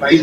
22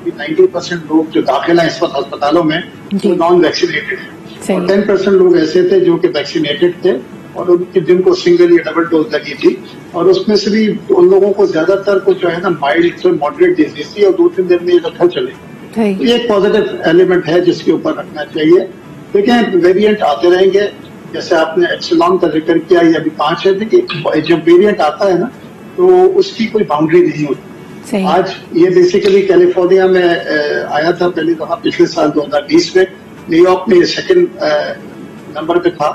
ابھی 90% لوگ جو داخل ہیں اس وقت ہسپتالوں میں وہ نان ویکسینیٹڈ ہیں، اور 10% لوگ ایسے تھے جو کہ ویکسینیٹڈ تھے اور ان کی جن کو سنگل یا ڈبل ڈوز لگی تھی، اور اس میں سے بھی ان لوگوں کو زیادہ تر کو جو ہے نا مائلڈ سے ماڈریٹ ڈیزیز تھی اور 2-3 دن میں یہ گھر چلے گئے. یہ ایک پازیٹیو ایلیمنٹ ہے جس کے اوپر رکھنا چاہیے. دیکھیں ویریئنٹ آتے رہیں گے، جیسے آپ نے ایپسلون کا ذکر کیا، یہ ابھی 5 ہے. دیکھیے جب ویریئنٹ آتا ہے نا تو اس کی کوئی باؤنڈری نہیں ہوتی. آج یہ بیسیکلی کیلیفورنیا میں آیا تھا پہلی دفعہ پچھلے سال 2020 میں، نیو یارک میں یہ 2nd نمبر پہ تھا.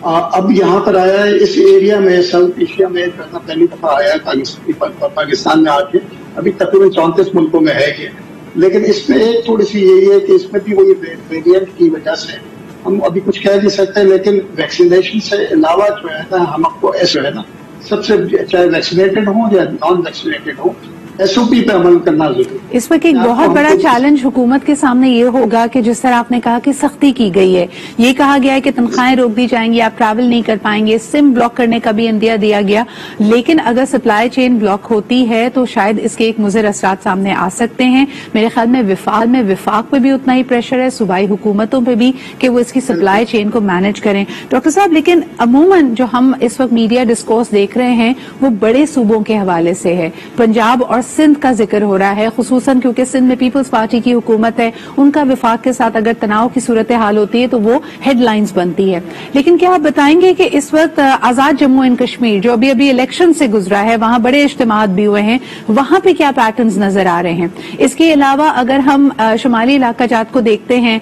اب یہاں پر آیا ہے اس ایریا میں، ساؤتھ ایشیا میں پہلی دفعہ آیا ہے پاکستان میں آ کے. ابھی تقریباً 34 ملکوں میں ہے یہ. لیکن اس میں ایک تھوڑی سی یہی ہے کہ اس میں بھی وہی ویریئنٹ کی وجہ سے ہم ابھی کچھ کہہ نہیں سکتے. لیکن ویکسینیشن سے علاوہ جو ہے نا ہم آپ کو ایسے ہے نا سب سے چاہے ویکسینیٹڈ ہوں یا نان ویکسینیٹڈ ہوں SOP پہ عمل کرنا ضروری. اس وقت ایک بہت بڑا چیلنج حکومت کے سامنے یہ ہوگا کہ جس طرح آپ نے کہا کہ سختی کی گئی ہے، یہ کہا گیا ہے کہ تنخواہیں روک دی جائیں گی، آپ ٹریول نہیں کر پائیں گے، سم بلاک کرنے کا بھی اندیا دیا گیا. لیکن اگر سپلائی چین بلاک ہوتی ہے تو شاید اس کے ایک مضر اثرات سامنے آ سکتے ہیں. میرے خیال میں وفاق پہ بھی اتنا ہی پریشر ہے، صوبائی حکومتوں پہ بھی، کہ وہ اس کی سپلائی چین کو مینج کریں. ڈاکٹر صاحب لیکن عموماً جو ہم اس وقت میڈیا ڈسکورس دیکھ رہے ہیں وہ بڑے صوبوں کے حوالے سے ہے. پنجاب اور سندھ کا ذکر ہو رہا ہے، خصوصاً کیونکہ سندھ میں پیپلز پارٹی کی حکومت ہے، ان کا وفاق کے ساتھ اگر تناؤ کی صورتحال ہوتی ہے تو وہ ہیڈ لائنز بنتی ہے. لیکن کیا آپ بتائیں گے کہ اس وقت آزاد جموں اینڈ کشمیر جو ابھی الیکشن سے گزرا ہے، وہاں بڑے اجتماعات بھی ہوئے ہیں، وہاں پہ کیا پیٹرنز نظر آ رہے ہیں؟ اس کے علاوہ اگر ہم شمالی علاقہ جات کو دیکھتے ہیں،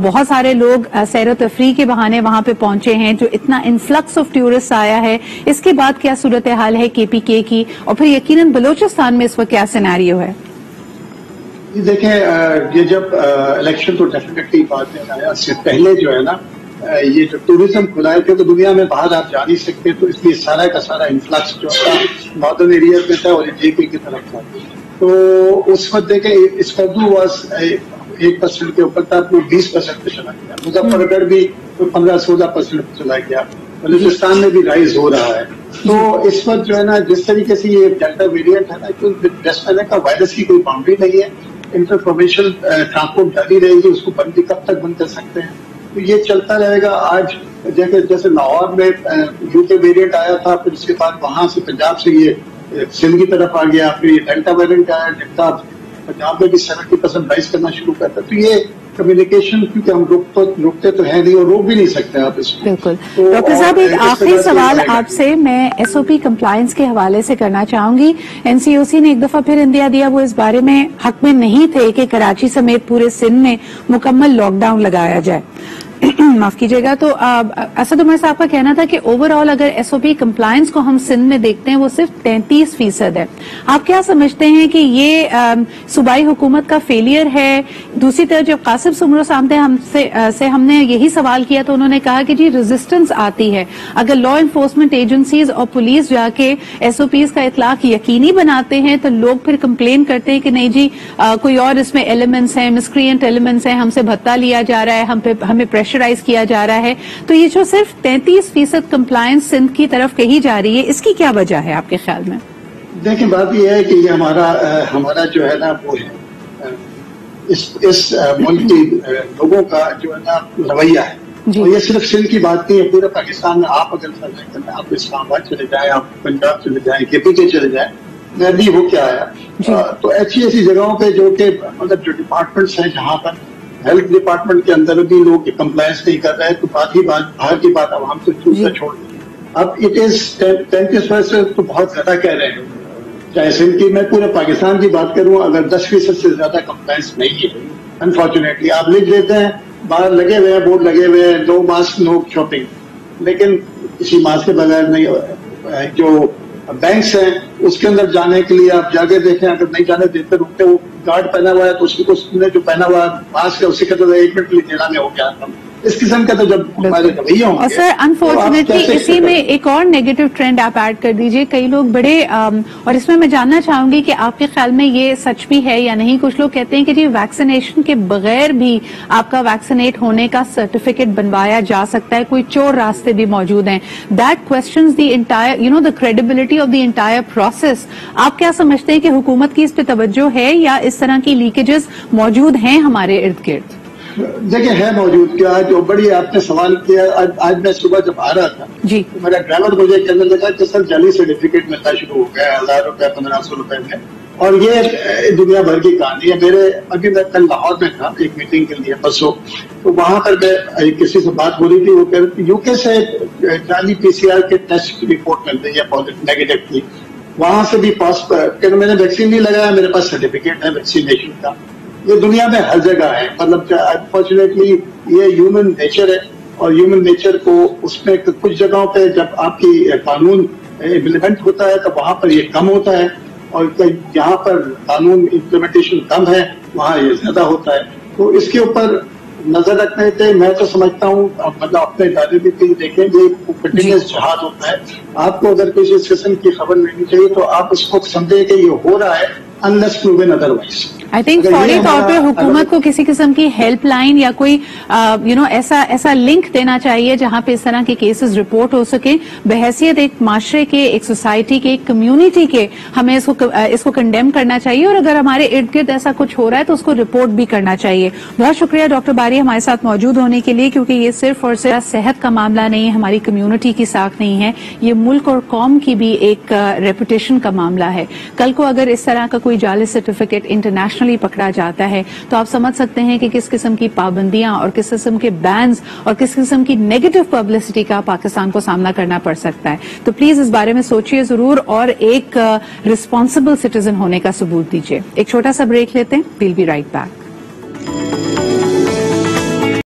بہت سارے لوگ سیر و تفریح کے بہانے وہاں پہ پہنچے ہیں، جو اتنا انفلکس آف ٹورسٹ آیا ہے، اس کے بعد کیا صورتحال ہے KPK کی، اور پھر یقیناً بلوچستان میں اس وقت کیا سیناریو ہے؟ دیکھیں یہ جب الیکشن تو ڈیفینیٹلی بات آیا، اس سے پہلے جو ہے نا یہ جو ٹوریزم کھلائے تھے تو دنیا میں باہر آپ جا نہیں سکتے، تو اس لیے سارا کا سارا انفلکس جو تھا ناردرن ایریاز میں تھا اور JP کی طرف تھا. تو اس وقت دیکھیں اسکردو واز 1% کے اوپر تھا، وہ 20% پہ چلا گیا. مظفر گڑھ بھی 15-16% پہ چلا گیا. بلوچستان میں بھی رائز ہو رہا ہے. تو اس وقت جو ہے نا جس طریقے سے یہ ڈیلٹا ویریئنٹ ہے نا، جیسے کا وائرس کی کوئی باؤنڈری نہیں ہے، انفارمیشن ٹرانسپورٹ جاری رہے گی، اس کو بندی کب تک بند کر سکتے ہیں، تو یہ چلتا رہے گا. آج جیسے لاہور میں UK ویریئنٹ آیا تھا، پھر اس کے بعد وہاں سے پنجاب سے یہ سندھ کی طرف آ گیا، پھر یہ ڈیلٹا ویریئنٹ آیا، ڈیلٹا پنجاب میں بھی 70% رائز کرنا شروع کرتا. تو یہ کمیونیکیشن کیونکہ ہم روکتے تو ہے نہیں اور روک بھی نہیں سکتے آپ اس میں. بالکل. ڈاکٹر صاحب ایک آخری سوال آپ سے میں SOP کمپلائنس کے حوالے سے کرنا چاہوں گی. NCOC نے ایک دفعہ پھر اندیا دیا، وہ اس بارے میں حق میں نہیں تھے کہ کراچی سمیت پورے سندھ میں مکمل لاک ڈاؤن لگایا جائے. معاف کیجیے گا. تو اسد عمر صاحب کا کہنا تھا کہ اوور آل اگر SOP کمپلائنس کو ہم سندھ میں دیکھتے ہیں وہ صرف 33% ہے. آپ کیا سمجھتے ہیں کہ یہ صوبائی حکومت کا فیلئر ہے؟ دوسری طرف جب قاسم سمرو سے ہم نے یہی سوال کیا تو انہوں نے کہا کہ جی ریزسٹنس آتی ہے اگر لا انفورسمنٹ ایجنسیز اور پولیس جا کے SOPs کا اطلاق یقینی بناتے ہیں تو لوگ پھر کمپلین کرتے ہیں کہ نہیں جی کوئی اور اس میں ایلیمنٹس ہیں، مسکرینٹ ایلیمنٹس ہیں، ہم سے بھتہ لیا جا رہا ہے، ہمیں پریشرائز کیا جا رہا ہے. تو یہ جو صرف 33% کمپلائنس سندھ کی طرف کہی جا رہی ہے، اس کی کیا وجہ ہے آپ کے خیال میں؟ دیکھیں بات یہ ہے کہ یہ ہمارا جو ہے نا وہ ہے اس ملک کے لوگوں کا جو ہے نا رویہ ہے. اور یہ صرف سندھ کی بات نہیں ہے، پورے پاکستان میں آپ اگر سروے کریں، آپ اسلام آباد چلے جائیں، آپ پنجاب چلے جائیں، KPK چلے جائیں، میں بھی ہو کے آیا. تو ایسی جگہوں پہ جو کہ مطلب جو ڈپارٹمنٹس ہیں جہاں پر ہیلتھ ڈپارٹمنٹ کے اندر بھی لوگ کمپلائنس نہیں کر رہے، تو باہر کی بات عوام سے چھوڑ دی. اب اٹ از 33% تو بہت زیادہ کہہ رہے ہیں. چاہے سندھ کی، میں پورے پاکستان کی بات کروں، اگر 10% سے زیادہ کمپلائنس نہیں ہے انفارچونیٹلی. آپ لکھ دیتے ہیں باہر لگے ہوئے ہیں، بورڈ لگے ہوئے ہیں، نو ماسک نو شاپنگ، لیکن کسی ماسک کے بغیر نہیں. جو بینکس ہیں اس کے اندر جانے کے لیے آپ جا کے دیکھیں، اگر نہیں جانے دیتے رکتے، وہ گارڈ پہنا ہوا ہے تو اس نے جو پہنا ہوا ماسک ہے اسی کے اندر 1 منٹ کے لیے جیلا میں ہو گیا. اس قسم کا تو جب ہمارے رویے ہوں گے. اور سر انفارچونیٹلی اسی میں ایک اور نیگیٹو ٹرینڈ آپ ایڈ کر دیجئے. کئی لوگ بڑے اور اس میں جاننا چاہوں گی کہ آپ کے خیال میں یہ سچ بھی ہے یا نہیں. کچھ لوگ کہتے ہیں کہ جی ویکسینیشن کے بغیر بھی آپ کا ویکسینیٹ ہونے کا سرٹیفکیٹ بنوایا جا سکتا ہے, کوئی چور راستے بھی موجود ہیں. That questions the entire the credibility of the entire process. آپ کیا سمجھتے ہیں کہ حکومت کی اس پہ توجہ ہے یا اس طرح کی لیکیجز موجود ہیں ہمارے ارد گرد؟ دیکھیں ہے موجود. کیا جو بڑی آپ نے سوال کیا, آج میں صبح جب آ رہا تھا جی تو میرا ڈرائیور مجھے کہنے لگا کہ سر جعلی سرٹیفکیٹ ملنا شروع ہو گیا 1000 روپے 1500 روپے میں, اور یہ دنیا بھر کی کہانی ہے. ابھی میں کل لاہور میں تھا ایک میٹنگ کے لیے پرسوں, تو وہاں پر میں کسی سے بات ہو رہی تھی, وہ کہہ رہے تھے یو کے سے جعلی PCR کے ٹیسٹ کی رپورٹ مل رہی ہے نیگیٹو کی, وہاں سے بھی پاس کہ میں نے ویکسین نہیں لگایا, میرے پاس سرٹیفکیٹ ہے ویکسینیشن کا. یہ دنیا میں ہر جگہ ہے. مطلب انفارچونیٹلی یہ ہیومن نیچر ہے, اور ہیومن نیچر کو اس میں کچھ جگہوں پہ جب آپ کی قانون امپلیمنٹ ہوتا ہے تو وہاں پر یہ کم ہوتا ہے, اور جہاں پر قانون امپلیمنٹیشن کم ہے وہاں یہ زیادہ ہوتا ہے. تو اس کے اوپر نظر رکھنے کے میں تو سمجھتا ہوں, مطلب اپنے ادارے بھی دیکھیں گے, کنٹینیوس جہاد ہوتا ہے. آپ کو اگر کسی اس قسم کی خبر لینی چاہیے تو آپ اس کو سمجھیں کہ یہ ہو رہا ہے unless proven otherwise. I think فوری طور پہ حکومت کو کسی قسم کی ہیلپ لائن یا کوئی ایسا لنک دینا چاہیے جہاں پہ اس طرح کے کیسز رپورٹ ہو سکے. بحیثیت ایک معاشرے کے, ایک سوسائٹی کے, ایک کمیونٹی کے, ہمیں اس کو کنڈیم کرنا چاہیے, اور اگر ہمارے ارد گرد ایسا کچھ ہو رہا ہے تو اس کو رپورٹ بھی کرنا چاہیے. بہت شکریہ ڈاکٹر باری ہمارے ساتھ موجود ہونے کے لیے, کیونکہ یہ صرف اور صرف صحت کا معاملہ نہیں ہے, ہماری کمیونٹی کی ساکھ نہیں ہے, یہ ملک اور قوم کی بھی ایک ریپوٹیشن کا معاملہ ہے. کل کو اگر اس طرح کا کوئی جعلی سرٹیفکیٹ انٹرنیشنلی پکڑا جاتا ہے تو آپ سمجھ سکتے ہیں کہ کس قسم کی پابندیاں اور کس قسم کے بینز اور کس قسم کی نیگیٹو پبلسٹی کا پاکستان کو سامنا کرنا پڑ سکتا ہے. تو پلیز اس بارے میں سوچئے ضرور اور ایک ریسپانسبل سٹیزن ہونے کا ثبوت دیجیے. ایک چھوٹا سا بریک لیتے ہیں, ویل بی رائٹ بیک.